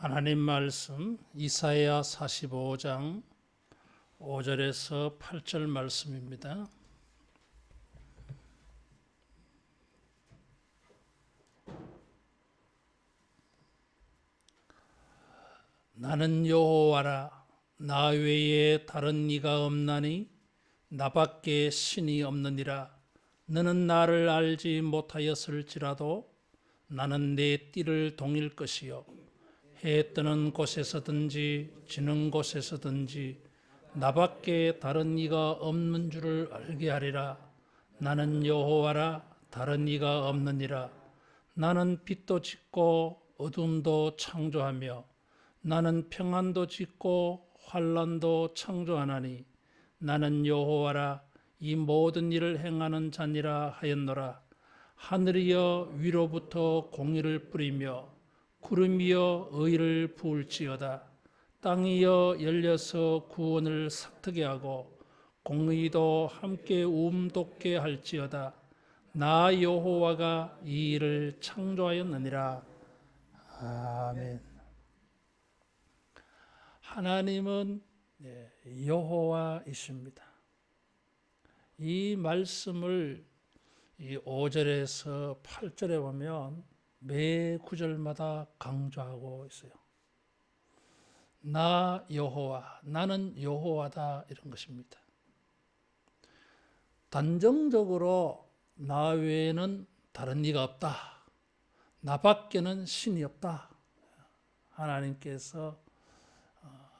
하나님 말씀 이사야 45장 5절에서 8절 말씀입니다. 나는 여호와라, 나 외에 다른 이가 없나니 나밖에 신이 없느니라. 너는 나를 알지 못하였을지라도 나는 내 띠를 동일 것이요 해 뜨는 곳에서든지 지는 곳에서든지 나밖에 다른 이가 없는 줄을 알게 하리라. 나는 여호와라, 다른 이가 없느니라. 나는 빛도 짓고 어둠도 창조하며 나는 평안도 짓고 환난도 창조하나니 나는 여호와라, 이 모든 일을 행하는 자니라 하였노라. 하늘이여 위로부터 공의를 뿌리며 구름이여 의를 부을지어다. 땅이여 열려서 구원을 삭트게 하고 공의도 함께 돋게 할지어다. 나 여호와가 이 일을 창조하였느니라. 아멘. 하나님은 여호와이십니다. 이 말씀을 이 5절에서 8절에 보면 매 구절마다 강조하고 있어요. 나 여호와, 나는 여호와다, 이런 것입니다. 단정적으로 나 외에는 다른 이가 없다, 나밖에는 신이 없다, 하나님께서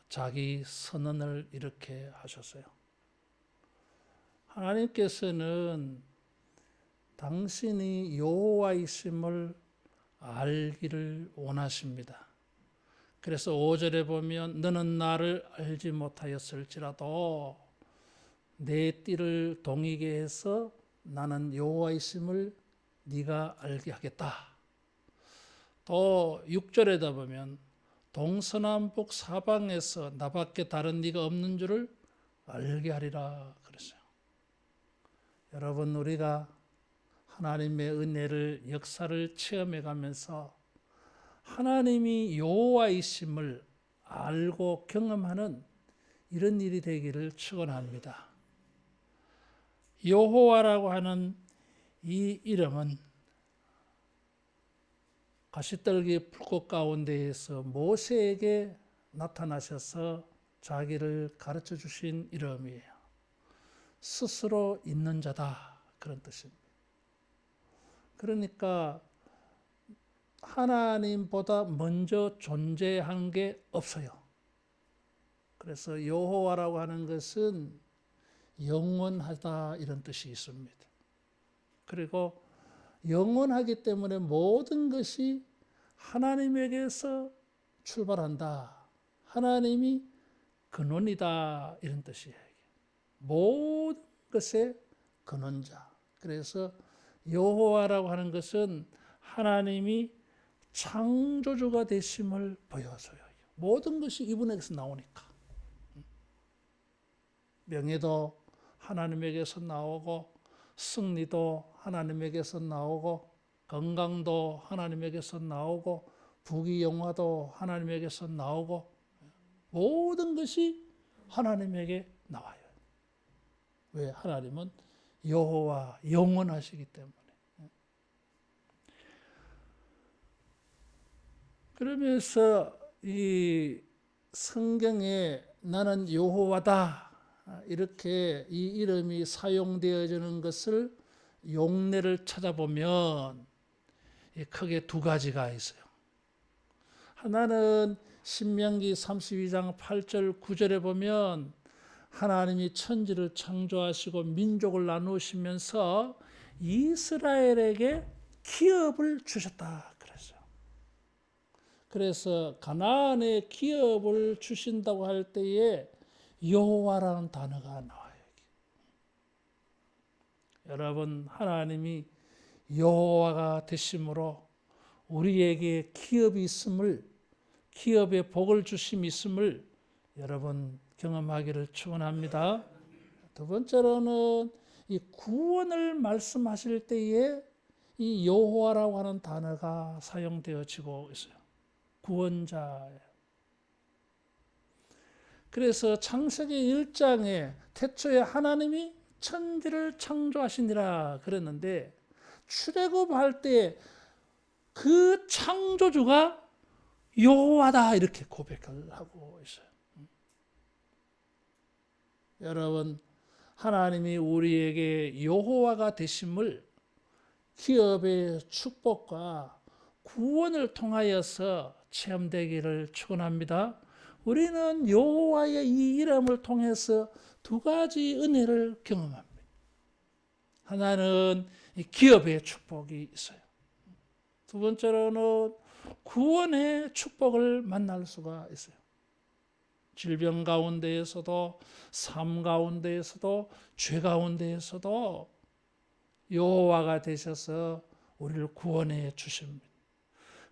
자기 선언을 이렇게 하셨어요. 하나님께서는 당신이 여호와이심을 알기를 원하십니다. 그래서 5절에 보면 너는 나를 알지 못하였을지라도 내 띠를 동이게 해서 나는 여호와이심을 네가 알게 하겠다. 또 6절에다 보면 동서남북 사방에서 나밖에 다른 네가 없는 줄을 알게 하리라 그랬어요. 여러분, 우리가 하나님의 은혜를, 역사를 체험해 가면서 하나님이 여호와이심을 알고 경험하는 이런 일이 되기를 축원합니다. 여호와라고 하는 이 이름은 가시떨기 풀꽃 가운데에서 모세에게 나타나셔서 자기를 가르쳐 주신 이름이에요. 스스로 있는 자다, 그런 뜻입니다. 그러니까 하나님보다 먼저 존재한 게 없어요. 그래서 여호와라고 하는 것은 영원하다, 이런 뜻이 있습니다. 그리고 영원하기 때문에 모든 것이 하나님에게서 출발한다, 하나님이 근원이다, 이런 뜻이에요. 모든 것의 근원자. 그래서 여호와라고 하는 것은 하나님이 창조주가 되심을 보여줘요. 모든 것이 이분에게서 나오니까. 명예도 하나님에게서 나오고, 승리도 하나님에게서 나오고, 건강도 하나님에게서 나오고, 부귀영화도 하나님에게서 나오고, 모든 것이 하나님에게 나와요. 왜? 하나님은 여호와, 영원하시기 때문에. 그러면서 이 성경에 나는 여호와다, 이렇게 이 이름이 사용되어지는 것을, 용례를 찾아보면 크게 두 가지가 있어요. 하나는 신명기 32장 8절 9절에 보면 하나님이 천지를 창조하시고 민족을 나누시면서 이스라엘에게 기업을 주셨다 그랬어요. 그래서 가나안에 기업을 주신다고 할 때에 여호와라는 단어가 나와요. 여러분, 하나님이 여호와가 되심으로 우리에게 기업이 있음을, 기업의 복을 주심이 있음을 여러분 경험하기를 축원합니다. 두 번째로는 이 구원을 말씀하실 때에 이 여호와라고 하는 단어가 사용되어지고 있어요. 구원자예요. 그래서 창세기 1장에 태초에 하나님이 천지를 창조하시니라 그랬는데 출애굽할 때 그 창조주가 여호와다 이렇게 고백을 하고 있어요. 여러분, 하나님이 우리에게 여호와가 되심을 기업의 축복과 구원을 통하여서 체험되기를 축원합니다. 우리는 여호와의 이 이름을 통해서 두 가지 은혜를 경험합니다. 하나는 기업의 축복이 있어요. 두 번째로는 구원의 축복을 만날 수가 있어요. 질병 가운데에서도 삶 가운데에서도 죄 가운데에서도 여호와가 되셔서 우리를 구원해 주십니다.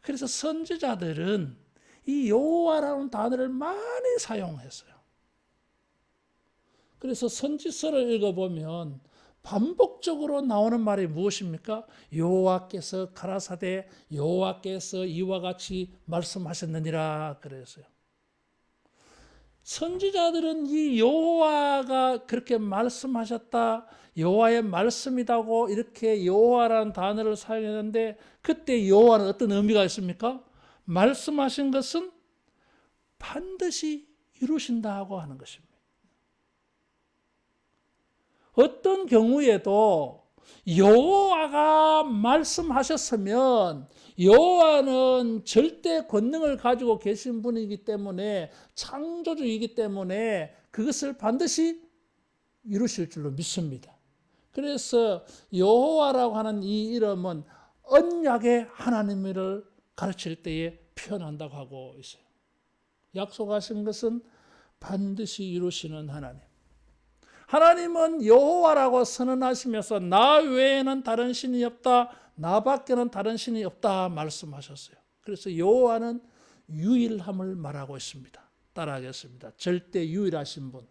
그래서 선지자들은 이 여호와라는 단어를 많이 사용했어요. 그래서 선지서를 읽어보면 반복적으로 나오는 말이 무엇입니까? 여호와께서 가라사대 여호와께서 이와 같이 말씀하셨느니라 그랬어요. 선지자들은 이 여호와가 그렇게 말씀하셨다, 여호와의 말씀이라고 이렇게 여호와라는 단어를 사용했는데 그때 여호와는 어떤 의미가 있습니까? 말씀하신 것은 반드시 이루신다고 하는 것입니다. 어떤 경우에도 여호와가 말씀하셨으면 여호와는 절대 권능을 가지고 계신 분이기 때문에 창조주이기 때문에 그것을 반드시 이루실 줄로 믿습니다. 그래서 여호와라고 하는 이 이름은 언약의 하나님을 가르칠 때에 표현한다고 하고 있어요. 약속하신 것은 반드시 이루시는 하나님. 하나님은 여호와라고 선언하시면서 나 외에는 다른 신이 없다, 나밖에는 다른 신이 없다 말씀하셨어요. 그래서 여호와는 유일함을 말하고 있습니다. 따라하겠습니다. 절대 유일하신 분.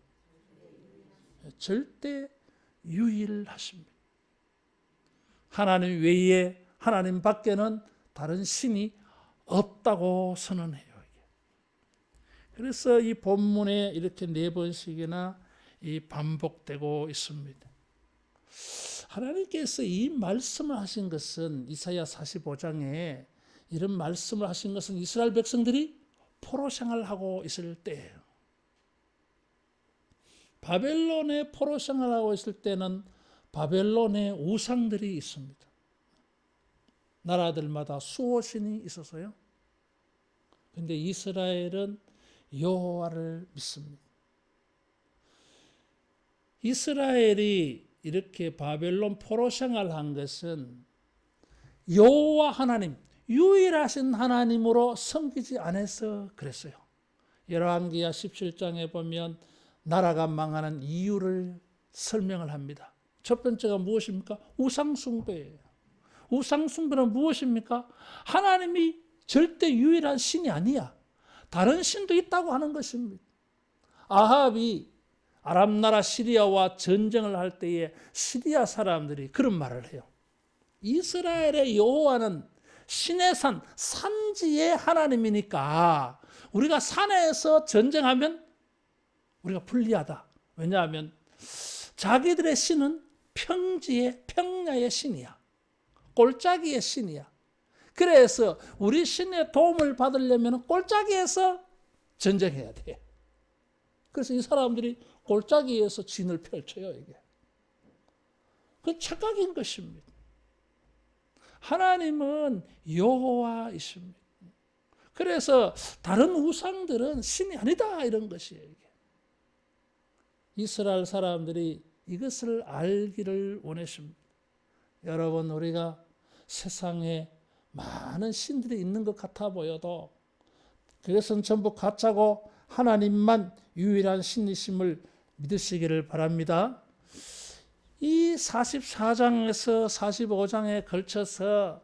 절대 유일하십니다. 하나님 외에 하나님 밖에는 다른 신이 없다고 선언해요. 그래서 이 본문에 이렇게 4번씩이나 이 반복되고 있습니다. 하나님께서 이 말씀을 하신 것은 이사야 45장에 이런 말씀을 하신 것은 이스라엘 백성들이 포로 생활하고 있을 때예요. 바벨론에 포로 생활하고 있을 때는 바벨론에 우상들이 있습니다. 나라들마다 수호신이 있어서요. 그런데 이스라엘은 여호와를 믿습니다. 이스라엘이 이렇게 바벨론 포로 생활한 것은 여호와 하나님, 유일하신 하나님으로 섬기지 않아서 그랬어요. 열왕기하 17장에 보면 나라가 망하는 이유를 설명을 합니다. 첫 번째가 무엇입니까? 우상숭배예요. 우상숭배는 무엇입니까? 하나님이 절대 유일한 신이 아니야. 다른 신도 있다고 하는 것입니다. 아합이 아람 나라 시리아와 전쟁을 할 때에 시리아 사람들이 그런 말을 해요. 이스라엘의 여호와는 신의 산, 산지의 하나님이니까 우리가 산에서 전쟁하면 우리가 불리하다. 왜냐하면 자기들의 신은 평지의 평야의 신이야. 골짜기의 신이야. 그래서 우리 신의 도움을 받으려면 골짜기에서 전쟁해야 돼. 그래서 이 사람들이 골짜기에서 진을 펼쳐요. 이게. 그건 착각인 것입니다. 하나님은 여호와이십니다. 그래서 다른 우상들은 신이 아니다 이런 것이에요. 이게. 이스라엘 사람들이 이것을 알기를 원했습니다. 여러분, 우리가 세상에 많은 신들이 있는 것 같아 보여도 그것은 전부 가짜고 하나님만 유일한 신이심을 믿으시기를 바랍니다. 이 44장에서 45장에 걸쳐서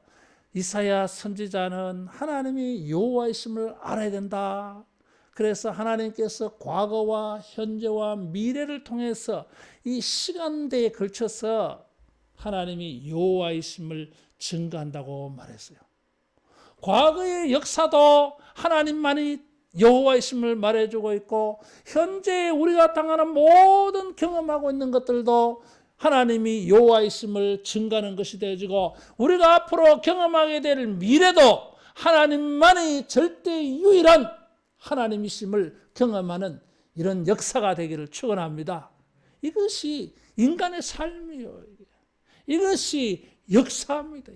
이사야 선지자는 하나님이 여호와이심을 알아야 된다. 그래서 하나님께서 과거와 현재와 미래를 통해서 이 시간대에 걸쳐서 하나님이 여호와이심을 증거한다고 말했어요. 과거의 역사도 하나님만이 여호와이심을 말해주고 있고, 현재 우리가 당하는 모든 경험하고 있는 것들도 하나님이 여호와이심을 증가하는 것이 되어지고, 우리가 앞으로 경험하게 될 미래도 하나님만이 절대 유일한 하나님이심을 경험하는 이런 역사가 되기를 축원합니다. 이것이 인간의 삶이요. 이것이 역사입니다.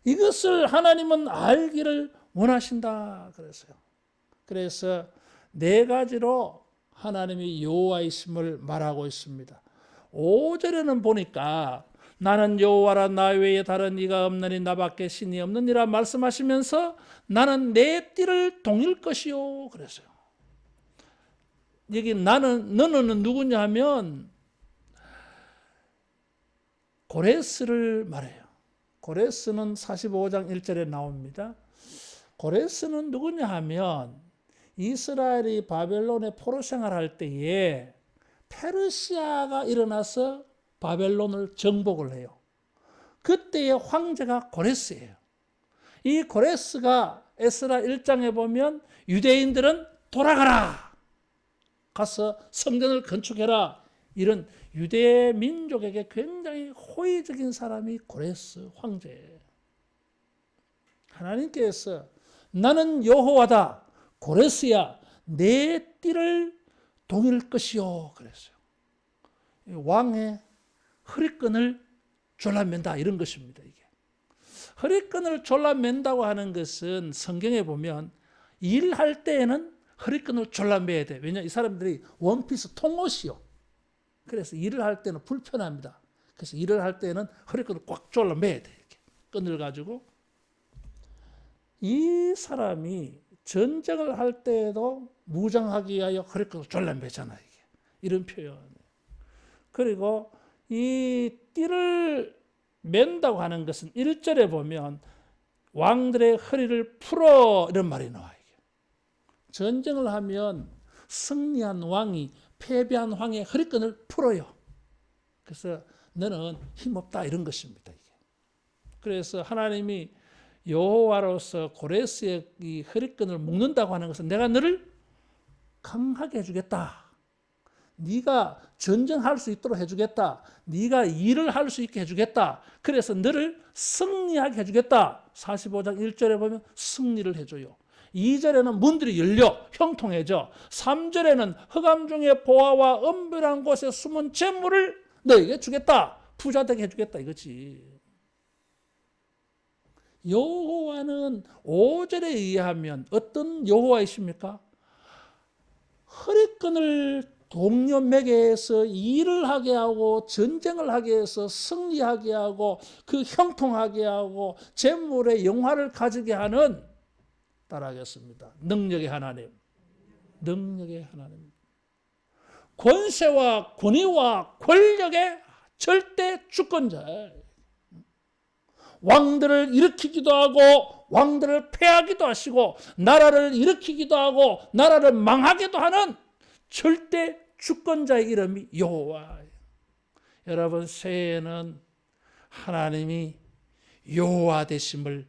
이것을 하나님은 알기를 원하신다 그랬어요. 그래서 네 가지로 하나님이 여호와이심을 말하고 있습니다. 5절에는 보니까 나는 여호와라, 나 외에 다른 이가 없느니 나밖에 신이 없느니라 말씀하시면서 나는 내 띠를 동일 것이요 그랬어요. 여기 너는 누구냐 하면 고레스를 말해요. 고레스는 45장 1절에 나옵니다. 고레스는 누구냐 하면 이스라엘이 바벨론에 포로 생활할 때에 페르시아가 일어나서 바벨론을 정복을 해요. 그때의 황제가 고레스예요. 이 고레스가 에스라 1장에 보면 유대인들은 돌아가라, 가서 성전을 건축해라, 이런 유대 민족에게 굉장히 호의적인 사람이 고레스 황제예요. 하나님께서 나는 여호와다, 고레스야, 내 띠를 동일 것이요 그랬어요. 왕의 허리끈을 졸라맨다, 이런 것입니다. 이게 허리끈을 졸라맨다고 하는 것은 성경에 보면 일할 때에는 허리끈을 졸라매야 돼. 왜냐하면 이 사람들이 원피스 통옷이요. 그래서 일을 할 때는 불편합니다. 그래서 일을 할 때는 허리끈을 꽉 졸라매야 돼. 이렇게 끈을 가지고. 이 사람이 전쟁을 할 때에도 무장하기 위하여 허리끈을 졸라매잖아요. 이런 표현. 그리고 이 띠를 맨다고 하는 것은 1절에 보면 왕들의 허리를 풀어, 이런 말이 나와요. 전쟁을 하면 승리한 왕이 패배한 왕의 허리끈을 풀어요. 그래서 너는 힘없다, 이런 것입니다. 이게. 그래서 하나님이 여호와로서 고레스의 이 허리끈을 묶는다고 하는 것은 내가 너를 강하게 해주겠다. 네가 전쟁할 수 있도록 해주겠다. 네가 일을 할 수 있게 해주겠다. 그래서 너를 승리하게 해주겠다. 45장 1절에 보면 승리를 해줘요. 2절에는 문들이 열려 형통해져. 3절에는 흑암 중에 보화와 은밀한 곳에 숨은 재물을 너에게 주겠다. 부자 되게 해주겠다, 이거지. 여호와는 5절에 의하면 어떤 여호와이십니까? 허리끈을 동료에게 해서 일을 하게 하고 전쟁을 하게 해서 승리하게 하고 그 형통하게 하고 재물의 영화를 가지게 하는, 따라하겠습니다, 능력의 하나님. 능력의 하나님. 권세와 권위와 권력의 절대 주권자. 왕들을 일으키기도 하고 왕들을 패하기도 하시고 나라를 일으키기도 하고 나라를 망하기도 하는 절대 주권자의 이름이 여호와예요. 여러분, 새해에는 하나님이 여호와 되심을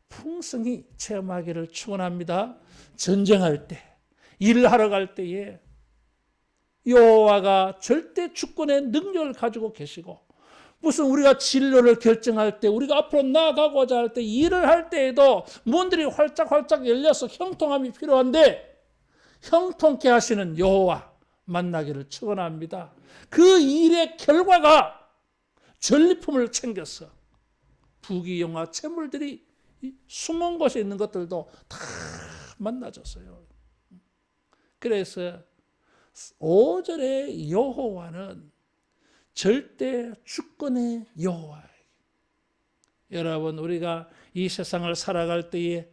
풍성히 체험하기를 축원합니다. 전쟁할 때, 일을 하러 갈 때에 여호와가 절대 주권의 능력을 가지고 계시고, 무슨 우리가 진로를 결정할 때, 우리가 앞으로 나아가고자 할 때, 일을 할 때에도 문들이 활짝활짝 열려서 형통함이 필요한데 형통케 하시는 여호와 만나기를 축원합니다. 그 일의 결과가 전리품을 챙겨서 부귀영화 재물들이 숨은 곳에 있는 것들도 다 만나졌어요. 그래서 5절의 여호와는 절대 주권의 여호와예요. 여러분, 우리가 이 세상을 살아갈 때에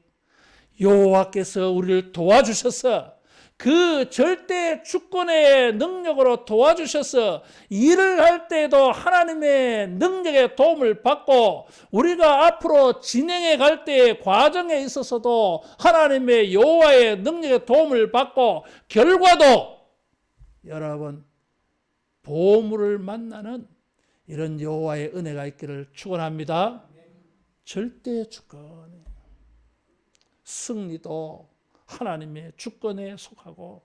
여호와께서 우리를 도와주셔서 그 절대 주권의 능력으로 도와주셔서 일을 할 때에도 하나님의 능력의 도움을 받고, 우리가 앞으로 진행해 갈 때의 과정에 있어서도 하나님의 여호와의 능력의 도움을 받고, 결과도 여러분 보물을 만나는 이런 여호와의 은혜가 있기를 축원합니다. 절대 주권이에요. 승리도 하나님의 주권에 속하고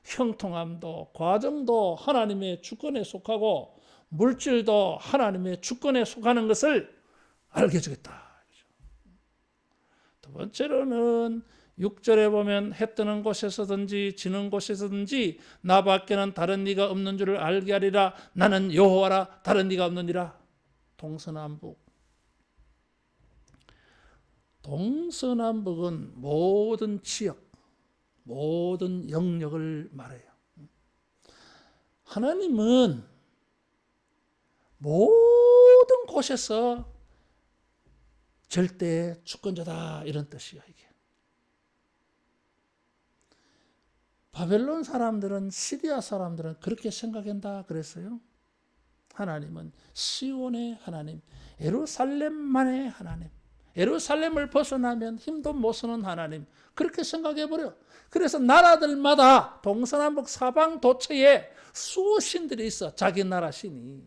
형통함도 과정도 하나님의 주권에 속하고 물질도 하나님의 주권에 속하는 것을 알게 해주겠다. 두 번째로는 6절에 보면 해 뜨는 곳에서든지 지는 곳에서든지 나밖에는 다른 네가 없는 줄을 알게 하리라. 나는 여호와라 다른 네가 없느니라. 동서남북. 동서남북은 모든 지역, 모든 영역을 말해요. 하나님은 모든 곳에서 절대 주권자다 이런 뜻이야 이게. 바벨론 사람들은 시리아 사람들은 그렇게 생각한다 그랬어요. 하나님은 시온의 하나님, 예루살렘만의 하나님, 예루살렘을 벗어나면 힘도 못 쓰는 하나님 그렇게 생각해버려. 그래서 나라들마다 동서남북 사방 도처에 수호신들이 있어. 자기 나라 신이.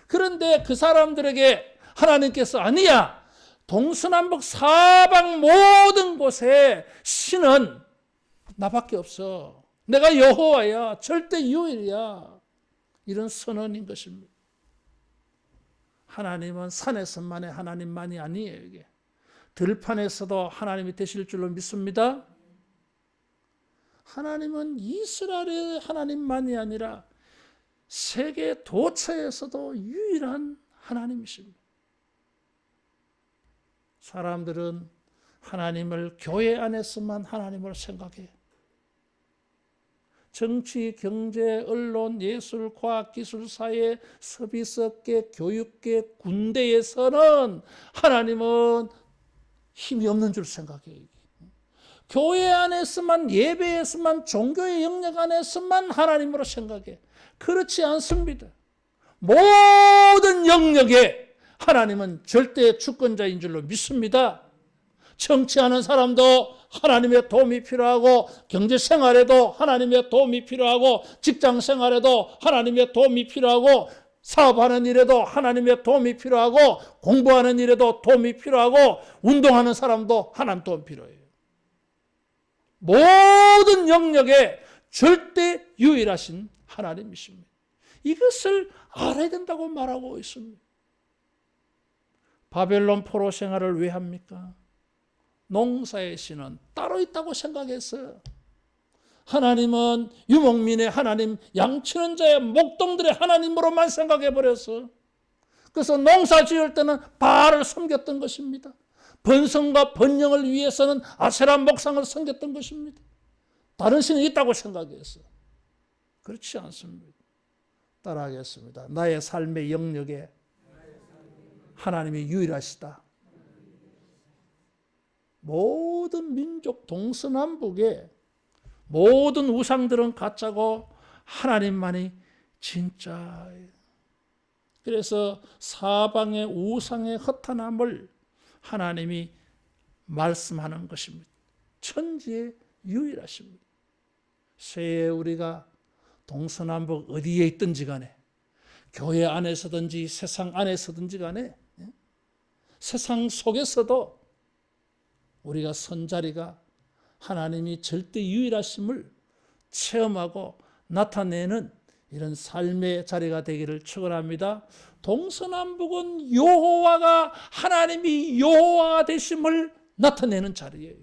그런데 그 사람들에게 하나님께서 아니야. 동서남북 사방 모든 곳에 신은 나밖에 없어. 내가 여호와야. 절대 유일이야. 이런 선언인 것입니다. 하나님은 산에서만의 하나님만이 아니에요. 이게. 들판에서도 하나님이 되실 줄로 믿습니다. 하나님은 이스라엘의 하나님만이 아니라 세계 도처에서도 유일한 하나님이십니다. 사람들은 하나님을 교회 안에서만 하나님을 생각해. 정치, 경제, 언론, 예술, 과학, 기술, 사회, 서비스업계, 교육계, 군대에서는 하나님은 힘이 없는 줄 생각해요. 교회 안에서만, 예배에서만, 종교의 영역 안에서만 하나님으로 생각해. 그렇지 않습니다. 모든 영역에 하나님은 절대 주권자인 줄로 믿습니다. 정치하는 사람도 하나님의 도움이 필요하고, 경제생활에도 하나님의 도움이 필요하고, 직장생활에도 하나님의 도움이 필요하고, 사업하는 일에도 하나님의 도움이 필요하고, 공부하는 일에도 도움이 필요하고, 운동하는 사람도 하나님 도움 필요해요. 모든 영역에 절대 유일하신 하나님이십니다. 이것을 알아야 된다고 말하고 있습니다. 바벨론 포로 생활을 왜 합니까? 농사의 신은 따로 있다고 생각했어요. 하나님은 유목민의 하나님, 양치는 자의 목동들의 하나님으로만 생각해버렸어. 그래서 농사 지을 때는 바알을 섬겼던 것입니다. 번성과 번영을 위해서는 아세라 목상을 섬겼던 것입니다. 다른 신이 있다고 생각했어. 그렇지 않습니다. 따라하겠습니다. 나의 삶의 영역에 하나님이 유일하시다. 모든 민족 동서남북의 모든 우상들은 가짜고 하나님만이 진짜예요. 그래서 사방의 우상의 허탄함을 하나님이 말씀하는 것입니다. 천지의 유일하십니다. 새해 우리가 동서남북 어디에 있든지 간에, 교회 안에서든지 세상 안에서든지 간에, 세상 속에서도 우리가 선 자리가 하나님이 절대 유일하심을 체험하고 나타내는 이런 삶의 자리가 되기를 축원합니다. 동서남북은 여호와가, 하나님이 여호와가 되심을 나타내는 자리예요.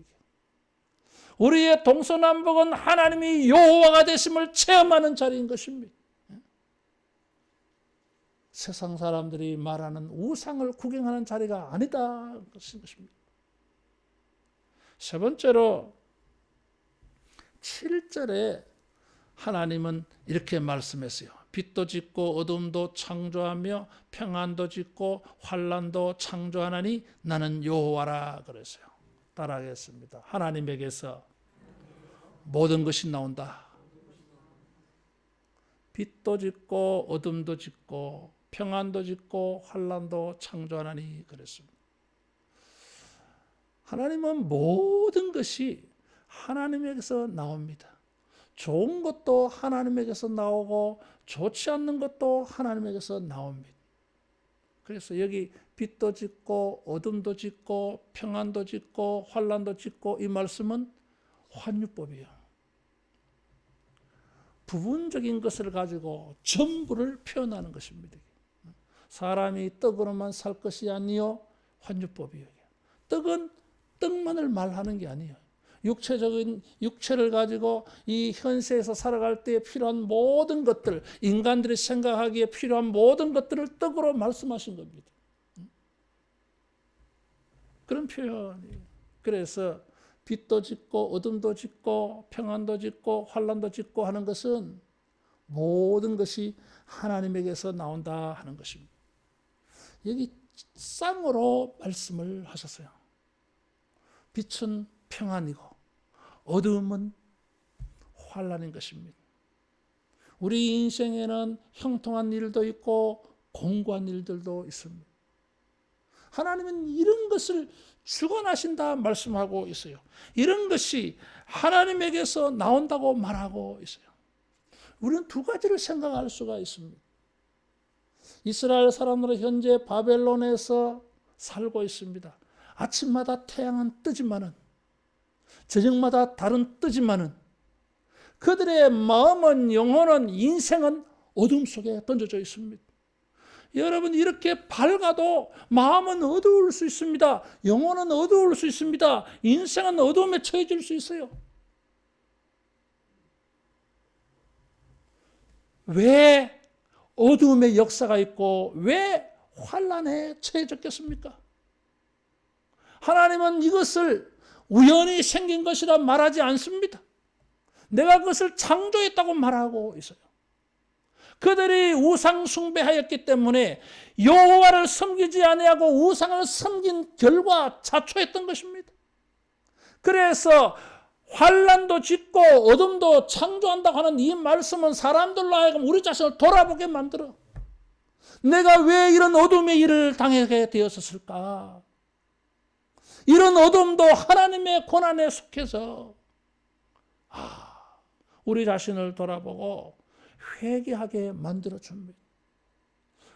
우리의 동서남북은 하나님이 여호와가 되심을 체험하는 자리인 것입니다. 세상 사람들이 말하는 우상을 구경하는 자리가 아니다 것입니다. 세 번째로 7절에 하나님은 이렇게 말씀했어요. 빛도 짓고 어둠도 창조하며 평안도 짓고 환난도 창조하나니 나는 여호와라 그랬어요. 따라하겠습니다. 하나님에게서 모든 것이 나온다. 빛도 짓고 어둠도 짓고 평안도 짓고 환난도 창조하나니 그랬습니다. 하나님은 모든 것이 하나님에게서 나옵니다. 좋은 것도 하나님에게서 나오고 좋지 않는 것도 하나님에게서 나옵니다. 그래서 여기 빛도 짓고 어둠도 짓고 평안도 짓고 환난도 짓고 이 말씀은 환유법이에요. 부분적인 것을 가지고 전부를 표현하는 것입니다. 사람이 떡으로만 살 것이 아니요 환유법이에요. 떡은 떡만을 말하는 게 아니에요. 육체적인 육체를 가지고 이 현세에서 살아갈 때 필요한 모든 것들, 인간들이 생각하기에 필요한 모든 것들을 떡으로 말씀하신 겁니다. 그런 표현이에요. 그래서 빛도 짓고 어둠도 짓고 평안도 짓고 환난도 짓고 하는 것은 모든 것이 하나님에게서 나온다 하는 것입니다. 여기 쌍으로 말씀을 하셨어요. 빛은 평안이고 어둠은 환난인 것입니다. 우리 인생에는 형통한 일도 있고 공고한 일들도 있습니다. 하나님은 이런 것을 주관하신다 말씀하고 있어요. 이런 것이 하나님에게서 나온다고 말하고 있어요. 우리는 두 가지를 생각할 수가 있습니다. 이스라엘 사람들은 현재 바벨론에서 살고 있습니다. 아침마다 태양은 뜨지만은 저녁마다 달은 뜨지만은 그들의 마음은 영혼은 인생은 어둠 속에 던져져 있습니다. 여러분 이렇게 밝아도 마음은 어두울 수 있습니다. 영혼은 어두울 수 있습니다. 인생은 어둠에 처해질 수 있어요. 왜 어둠의 역사가 있고 왜 환난에 처해졌겠습니까? 하나님은 이것을 우연히 생긴 것이라 말하지 않습니다. 내가 그것을 창조했다고 말하고 있어요. 그들이 우상 숭배하였기 때문에 여호와를 섬기지 아니하고 우상을 섬긴 결과 자초했던 것입니다. 그래서 환난도 짓고 어둠도 창조한다고 하는 이 말씀은 사람들로 하여금 우리 자신을 돌아보게 만들어. 내가 왜 이런 어둠의 일을 당하게 되었을까? 이런 어둠도 하나님의 권한에 속해서 우리 자신을 돌아보고 회개하게 만들어줍니다.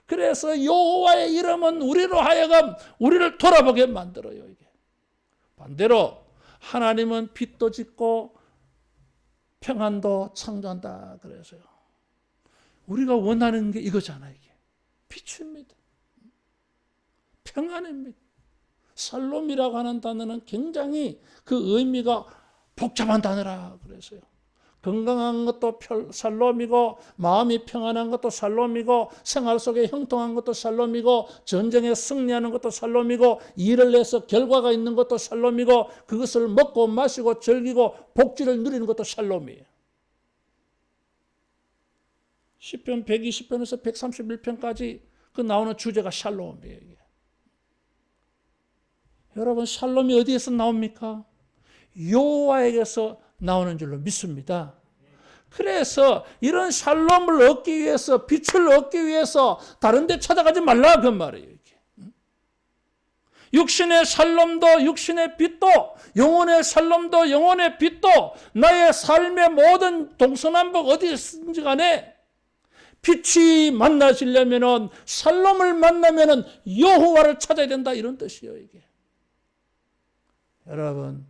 그래서 여호와의 이름은 우리로 하여금 우리를 돌아보게 만들어요. 이게 반대로 하나님은 빛도 짓고 평안도 창조한다 그래서요. 우리가 원하는 게 이거잖아요. 이게 빛입니다. 평안입니다. 살롬이라고 하는 단어는 굉장히 그 의미가 복잡한 단어라 그래서요. 건강한 것도 살롬이고 마음이 평안한 것도 살롬이고 생활 속에 형통한 것도 살롬이고 전쟁에 승리하는 것도 살롬이고 일을 해서 결과가 있는 것도 살롬이고 그것을 먹고 마시고 즐기고 복지를 누리는 것도 살롬이에요. 시편 120편에서 131편까지 그 나오는 주제가 샬롬이에요. 여러분 샬롬이 어디에서 나옵니까? 여호와에게서 나오는 줄로 믿습니다. 그래서 이런 샬롬을 얻기 위해서 빛을 얻기 위해서 다른 데 찾아가지 말라 그 말이에요. 이게. 육신의 샬롬도 육신의 빛도 영혼의 샬롬도 영혼의 빛도 나의 삶의 모든 동서남북 어디 있든지 간에 빛이 만나시려면은 샬롬을 만나면은 여호와를 찾아야 된다 이런 뜻이에요. 이게. 여러분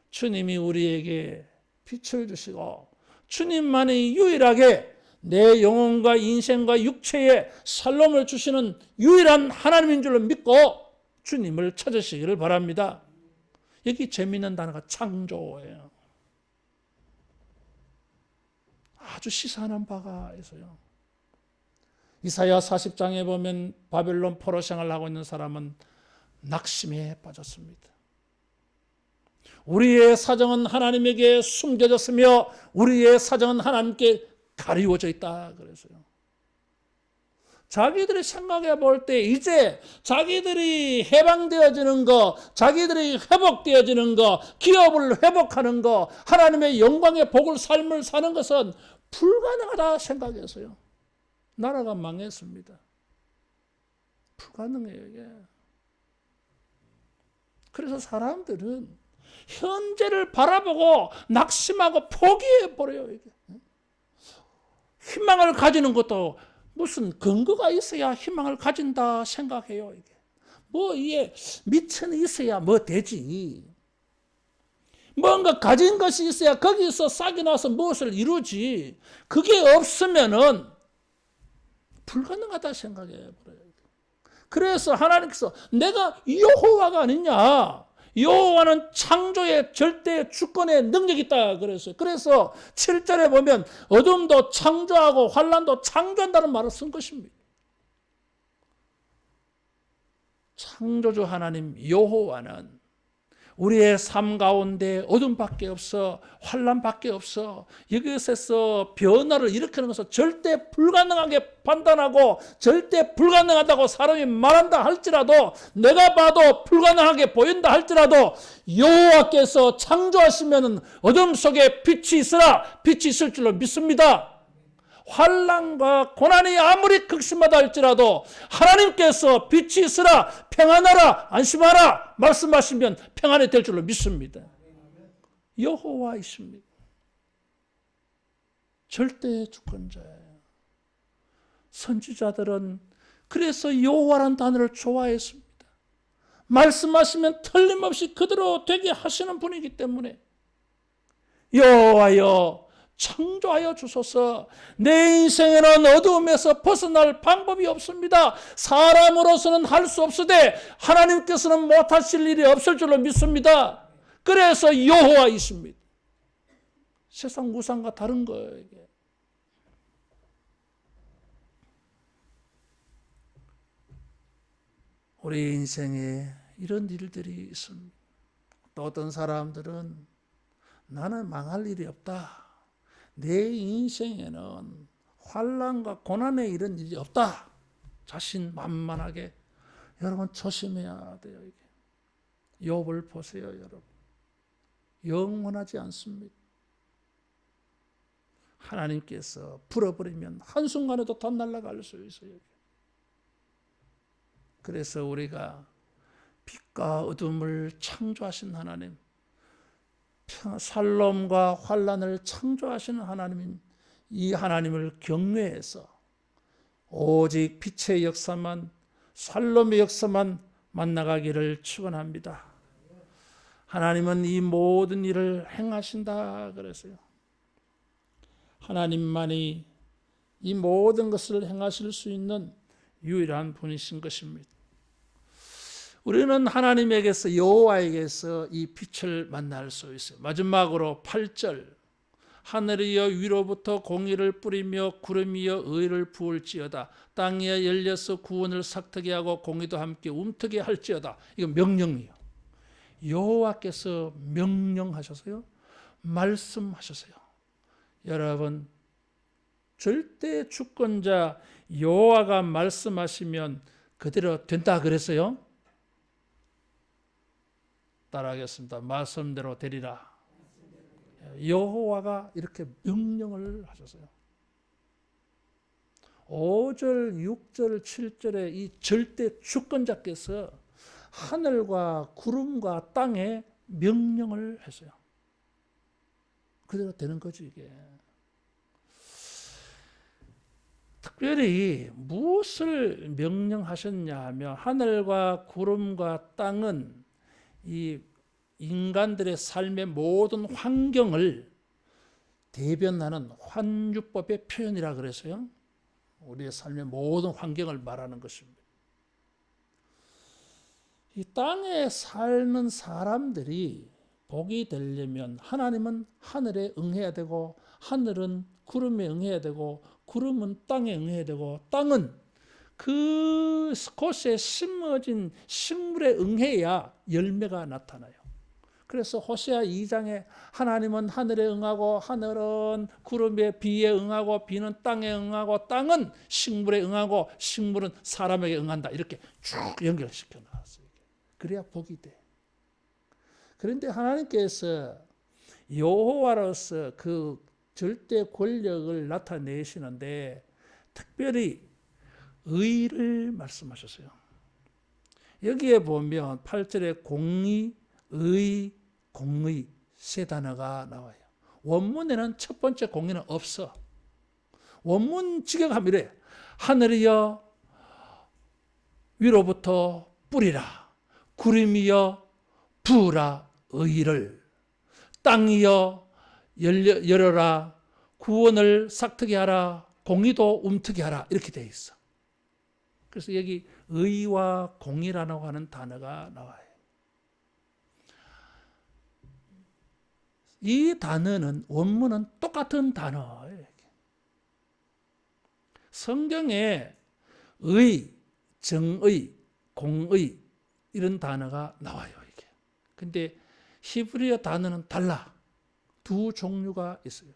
주님이 우리에게 빛을 주시고 주님만이 유일하게 내 영혼과 인생과 육체에 샬롬을 주시는 유일한 하나님인 줄로 믿고 주님을 찾으시기를 바랍니다. 여기 재미있는 단어가 창조예요. 아주 시사하는 바가 있어요. 이사야 40장에 보면 바벨론 포로 생활을 하고 있는 사람은 낙심에 빠졌습니다. 우리의 사정은 하나님에게 숨겨졌으며 우리의 사정은 하나님께 가리워져 있다 그래서요. 자기들이 생각해 볼 때 이제 자기들이 해방되어지는 거, 자기들이 회복되어지는 거, 기업을 회복하는 거, 하나님의 영광의 복을 삶을 사는 것은 불가능하다 생각해서요. 나라가 망했습니다. 불가능해요. 이게. 그래서 사람들은 현재를 바라보고 낙심하고 포기해버려요. 이게. 희망을 가지는 것도 무슨 근거가 있어야 희망을 가진다 생각해요. 이게 뭐 이게 미천이 있어야 뭐 되지. 뭔가 가진 것이 있어야 거기서 싹이 나서 무엇을 이루지. 그게 없으면은 불가능하다 생각해 버려요. 그래서 하나님께서 내가 여호와가 아니냐. 여호와는 창조의 절대 주권의 능력이 있다 그랬어요. 그래서 7절에 보면 어둠도 창조하고 환란도 창조한다는 말을 쓴 것입니다. 창조주 하나님 여호와는 우리의 삶 가운데 어둠밖에 없어, 환란밖에 없어. 이것에서 변화를 일으키는 것은 절대 불가능하게 판단하고 절대 불가능하다고 사람이 말한다 할지라도, 내가 봐도 불가능하게 보인다 할지라도 여호와께서 창조하시면 어둠 속에 빛이 있으라, 빛이 있을 줄로 믿습니다. 환난과 고난이 아무리 극심하다 할지라도 하나님께서 빛이 있으라, 평안하라, 안심하라 말씀하시면 평안이 될 줄로 믿습니다. 여호와이십니다. 절대 주권자예요. 선지자들은 그래서 여호와라는 단어를 좋아했습니다. 말씀하시면 틀림없이 그대로 되게 하시는 분이기 때문에 여호와여 창조하여 주소서. 내 인생에는 어두움에서 벗어날 방법이 없습니다. 사람으로서는 할 수 없으되 하나님께서는 못하실 일이 없을 줄로 믿습니다. 그래서 여호와이십니다. 세상 우상과 다른 거예요. 이게. 우리 인생에 이런 일들이 있습니다. 또 어떤 사람들은 나는 망할 일이 없다. 내 인생에는 환난과 고난의 이런 일이 없다. 자신만만하게. 여러분 조심해야 돼요. 이게. 욥을 보세요, 여러분. 영원하지 않습니다. 하나님께서 불어버리면 한순간에도 다 날아갈 수 있어요. 그래서 우리가 빛과 어둠을 창조하신 하나님, 살롬과 환란을 창조하시는 하나님인 이 하나님을 경외해서 오직 빛의 역사만, 살롬의 역사만 만나가기를 축원합니다. 하나님은 이 모든 일을 행하신다 그랬어요. 하나님만이 이 모든 것을 행하실 수 있는 유일한 분이신 것입니다. 우리는 하나님에게서, 여호와에게서 이 빛을 만날 수 있어요. 마지막으로 8절, 하늘이여 위로부터 공의를 뿌리며 구름이여 의를 부을지어다. 땅이 열려서 구원을 삭트게 하고 공의도 함께 움트게 할지어다. 이거 명령이에요. 여호와께서 명령하셨어요. 말씀하셨어요. 여러분, 절대 주권자 여호와가 말씀하시면 그대로 된다 그랬어요. 따라하겠습니다. 말씀대로 되리라. 여호와가 이렇게 명령을 하셨어요. 5절, 6절, 7절에 이 절대 주권자께서 하늘과 구름과 땅에 명령을 했어요. 그대로 되는 거지 이게. 특별히 무엇을 명령하셨냐 하면 하늘과 구름과 땅은 이 인간들의 삶의 모든 환경을 대변하는 환유법의 표현이라 그래서요. 우리의 삶의 모든 환경을 말하는 것입니다. 이 땅에 사는 사람들이 복이 되려면 하나님은 하늘에 응해야 되고, 하늘은 구름에 응해야 되고, 구름은 땅에 응해야 되고, 땅은 그곳에 심어진 식물에 응해야 열매가 나타나요. 그래서 호세아 2장에 하나님은 하늘에 응하고, 하늘은 구름에 비에 응하고, 비는 땅에 응하고, 땅은 식물에 응하고, 식물은 사람에게 응한다. 이렇게 쭉 연결시켜 놨어요. 그래야 복이 돼. 그런데 하나님께서 여호와로서 그 절대 권력을 나타내시는데 특별히 의를 말씀하셨어요. 여기에 보면 8절에 공의, 의, 공의 세 단어가 나와요. 원문에는 첫 번째 공의는 없어. 원문 직역하면 이래. 하늘이여 위로부터 뿌리라. 구름이여 부으라 의를. 땅이여 열어라. 구원을 싹트게 하라. 공의도 움트게 하라. 이렇게 되어 있어. 그래서 여기 의와 공의라고 하는 단어가 나와요. 이 단어는 원문은 똑같은 단어예요. 성경에 의, 정의, 공의 이런 단어가 나와요. 이게. 근데 히브리어 단어는 달라. 두 종류가 있어요.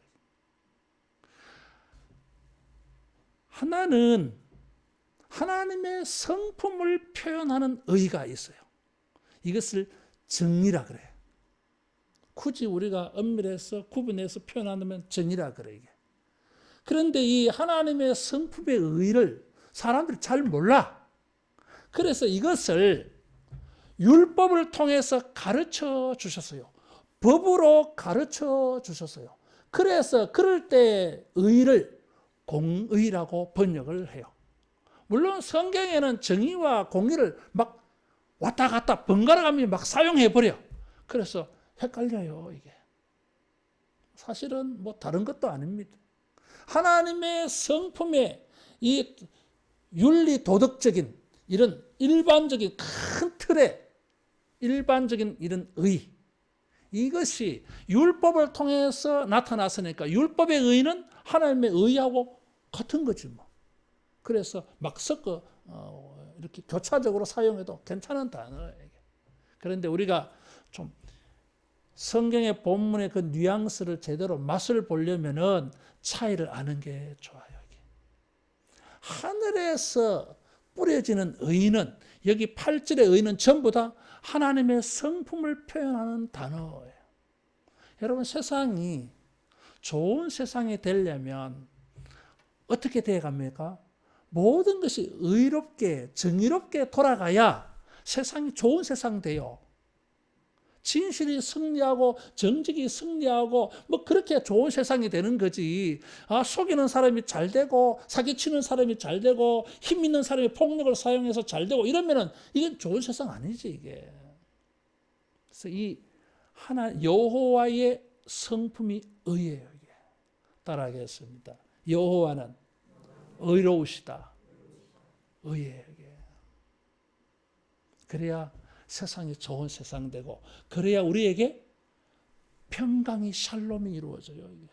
하나는 하나님의 성품을 표현하는 의가 있어요. 이것을 정의라 그래요. 굳이 우리가 엄밀해서 구분해서 표현하면 정의라 그래요. 이게. 그런데 이 하나님의 성품의 의를 사람들이 잘 몰라. 그래서 이것을 율법을 통해서 가르쳐 주셨어요. 법으로 가르쳐 주셨어요. 그래서 그럴 때 의를 공의라고 번역을 해요. 물론 성경에는 정의와 공의를 막 왔다 갔다 번갈아가며 막 사용해버려. 그래서 헷갈려요, 이게. 사실은 뭐 다른 것도 아닙니다. 하나님의 성품의 이 윤리 도덕적인 이런 일반적인 큰 틀의 일반적인 이런 의, 이것이 율법을 통해서 나타났으니까 율법의 의는 하나님의 의하고 같은 거지 뭐. 그래서 막 섞어 이렇게 교차적으로 사용해도 괜찮은 단어예요. 그런데 우리가 좀 성경의 본문의 그 뉘앙스를 제대로 맛을 보려면은 차이를 아는 게 좋아요. 하늘에서 뿌려지는 의는, 여기 8절의 의는 전부 다 하나님의 성품을 표현하는 단어예요. 여러분, 세상이 좋은 세상이 되려면 어떻게 되어 갑니까? 모든 것이 의롭게 정의롭게 돌아가야 세상이 좋은 세상 돼요. 진실이 승리하고 정직이 승리하고 뭐 그렇게 좋은 세상이 되는 거지. 속이는 사람이 잘 되고 사기치는 사람이 잘 되고 힘 있는 사람이 폭력을 사용해서 잘 되고 이러면은 이게 좋은 세상 아니지 이게. 그래서 이 하나 여호와의 성품이 의예요. 이게. 따라하겠습니다. 여호와는 의로우시다. 의예요. 이게. 그래야 세상이 좋은 세상 되고 그래야 우리에게 평강이 샬롬이 이루어져요. 이게.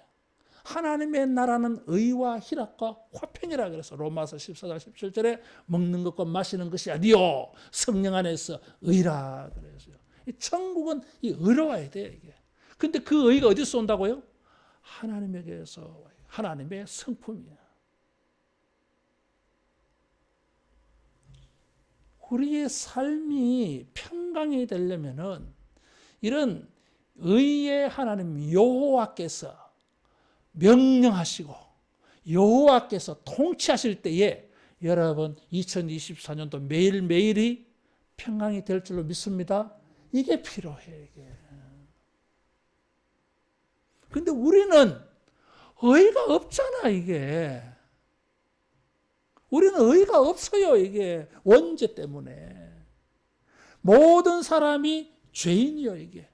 하나님의 나라는 의와 희락과 화평이라 그래서 로마서 14장 17절에 먹는 것과 마시는 것이 아니요 성령 안에서 의라 그래서요. 이 천국은 이 의로워야 돼요. 이게. 근데 그 의가 어디서 온다고요? 하나님에게서 하나님의 성품이에요. 우리의 삶이 평강이 되려면은 이런 의의 하나님 여호와께서 명령하시고 여호와께서 통치하실 때에 여러분 2024년도 매일매일이 평강이 될 줄로 믿습니다. 이게 필요해. 이게. 근데 우리는 의가 없잖아 이게. 우리는 의가 없어요. 이게 원죄 때문에. 모든 사람이 죄인이요. 이게.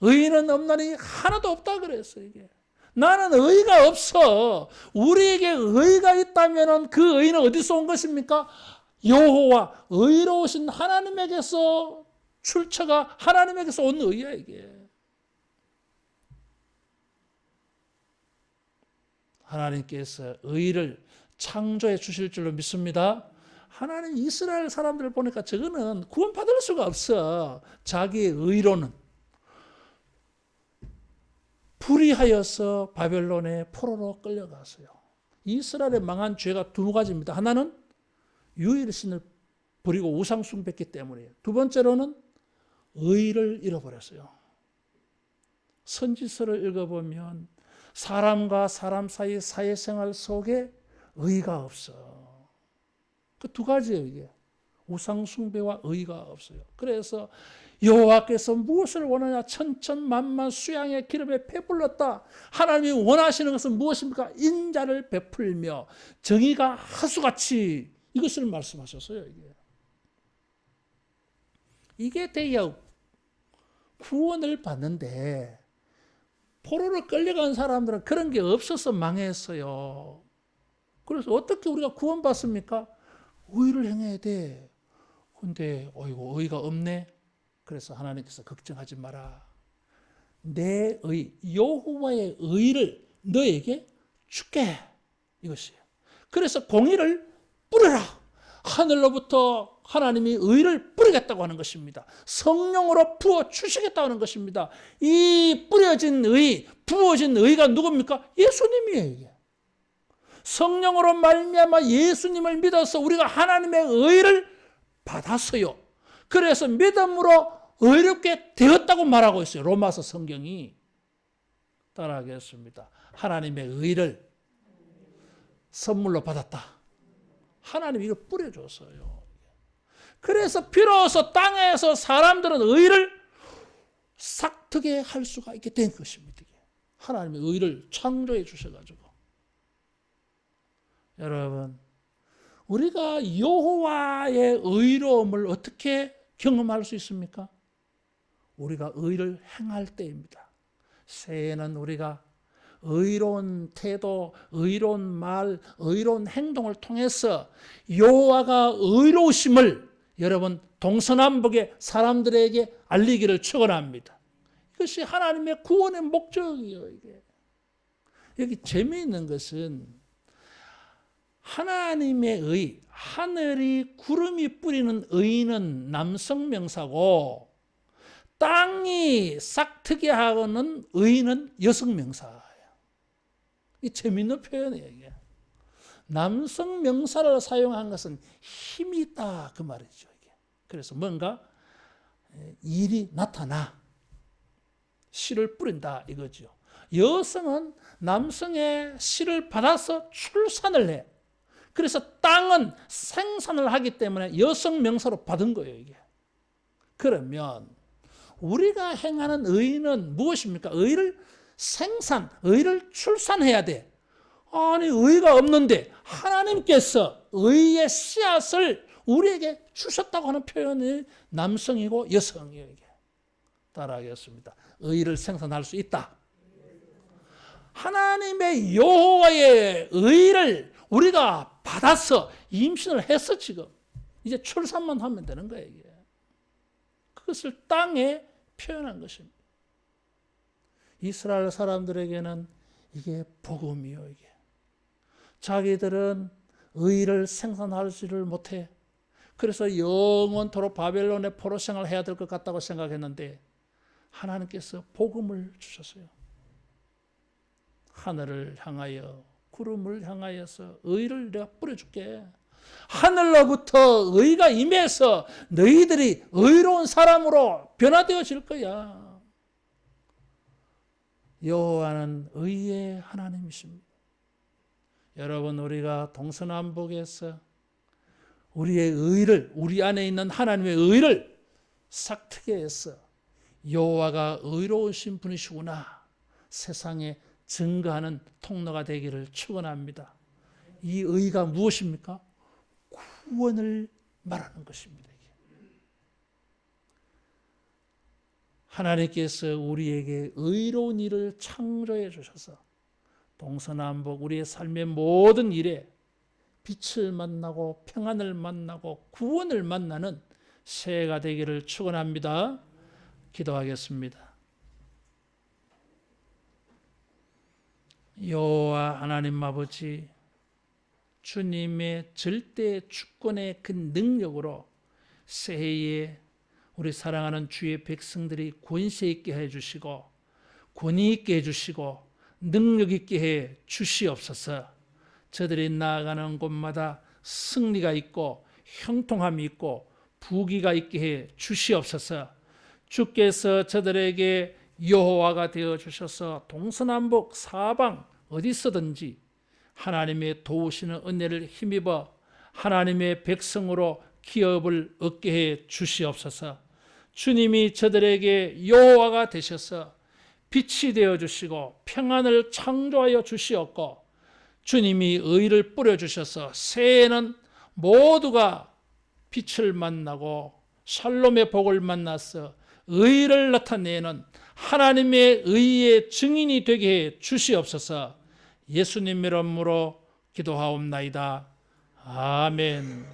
의는 없나니 하나도 없다 그랬어. 이게. 나는 의가 없어. 우리에게 의가 있다면 그 의는 어디서 온 것입니까? 여호와 의로우신 하나님에게서 출처가 하나님에게서 온 의야 이게. 하나님께서 의를 창조해 주실 줄로 믿습니다. 하나님 이스라엘 사람들을 보니까 저거는 구원받을 수가 없어. 자기의 의로는. 불의하여서 바벨론의 포로로 끌려갔어요. 이스라엘의 망한 죄가 두 가지입니다. 하나는 유일신을 버리고 우상 숭배했기 때문이에요. 두 번째로는 의를 잃어버렸어요. 선지서를 읽어보면 사람과 사람 사이 사회생활 속에 의가 없어. 그 두 가지예요, 이게. 우상 숭배와 의가 없어요. 그래서 여호와께서 무엇을 원하냐? 천천만만 수양의 기름에 배불렀다. 하나님이 원하시는 것은 무엇입니까? 인자를 베풀며 정의가 하수같이, 이것을 말씀하셨어요. 이게 돼야 구원을 받는데, 포로로 끌려간 사람들은 그런 게 없어서 망했어요. 그래서 어떻게 우리가 구원받습니까? 의를 행해야 돼. 근데 어이구, 의가 없네. 그래서 하나님께서 걱정하지 마라. 내 의, 여호와의 의를 너에게 줄게. 이것이에요. 그래서 공의를 뿌려라. 하늘로부터 하나님이 의를 뿌리겠다고 하는 것입니다. 성령으로 부어 주시겠다고 하는 것입니다. 이 뿌려진 의, 부어진 의가 누굽니까? 예수님이에요. 이게. 성령으로 말미암아 예수님을 믿어서 우리가 하나님의 의를 받았어요. 그래서 믿음으로 의롭게 되었다고 말하고 있어요. 로마서 성경이. 따라하겠습니다. 하나님의 의를 선물로 받았다. 하나님이 이걸 뿌려줬어요. 그래서 비로소 땅에서 사람들은 의를 싹트게 할 수가 있게 된 것입니다. 하나님의 의를 창조해 주셔가지고. 여러분, 우리가 여호와의 의로움을 어떻게 경험할 수 있습니까? 우리가 의를 행할 때입니다. 새해에는 우리가 의로운 태도, 의로운 말, 의로운 행동을 통해서 여호와가 의로우심을 여러분 동서남북의 사람들에게 알리기를 축원합니다. 이것이 하나님의 구원의 목적이에요. 이게. 여기 재미있는 것은 하나님의 의, 하늘이 구름이 뿌리는 의는 남성 명사고 땅이 싹트게 하는 의는 여성 명사예요. 이 재미있는 표현이에요. 이게. 남성 명사를 사용한 것은 힘이 있다 그 말이죠. 이게. 그래서 뭔가 일이 나타나 씨를 뿌린다 이거죠. 여성은 남성의 씨를 받아서 출산을 해. 그래서 땅은 생산을 하기 때문에 여성 명사로 받은 거예요. 이게. 그러면 우리가 행하는 의는 무엇입니까? 의를 생산, 의를 출산해야 돼. 아니 의가 없는데 하나님께서 의의 씨앗을 우리에게 주셨다고 하는 표현이 남성이고 여성이에요. 이게. 따라하겠습니다. 의를 생산할 수 있다. 하나님의 여호와의 의를 우리가 받아서 임신을 했어 지금. 이제 출산만 하면 되는 거예요. 이게. 그것을 땅에 표현한 것입니다. 이스라엘 사람들에게는 이게 복음이요. 이게. 자기들은 의를 생산하지를 못해. 그래서 영원토록 바벨론의 포로 생활을 해야 될 것 같다고 생각했는데 하나님께서 복음을 주셨어요. 하늘을 향하여 구름을 향하여서 의를 내가 뿌려줄게. 하늘로부터 의가 임해서 너희들이 의로운 사람으로 변화되어질 거야. 여호와는 의의 하나님이십니다. 여러분 우리가 동서남북에서 우리의 의를, 우리 안에 있는 하나님의 의를 싹트게 해서 여호와가 의로우신 분이시구나 세상에 증거하는 통로가 되기를 축원합니다. 이 의가 무엇입니까? 구원을 말하는 것입니다. 하나님께서 우리에게 의로운 일을 창조해 주셔서 동서남북 우리의 삶의 모든 일에 빛을 만나고 평안을 만나고 구원을 만나는 새해가 되기를 축원합니다. 기도하겠습니다. 여호와 하나님 아버지, 주님의 절대 주권의 그 능력으로 새해에 우리 사랑하는 주의 백성들이 권세 있게 해주시고 권위 있게 해주시고 능력 있게 해 주시옵소서. 저들이 나아가는 곳마다 승리가 있고 형통함이 있고 부귀가 있게 해 주시옵소서. 주께서 저들에게 여호와가 되어 주셔서 동서남북 사방 어디서든지 하나님의 도우시는 은혜를 힘입어 하나님의 백성으로 기업을 얻게 해 주시옵소서. 주님이 저들에게 여호와가 되셔서 빛이 되어 주시고 평안을 창조하여 주시었고, 주님이 의를 뿌려 주셔서 새해에는 모두가 빛을 만나고 샬롬의 복을 만나서 의를 나타내는 하나님의 의의 증인이 되게 해 주시옵소서. 예수님 이름으로 기도하옵나이다. 아멘.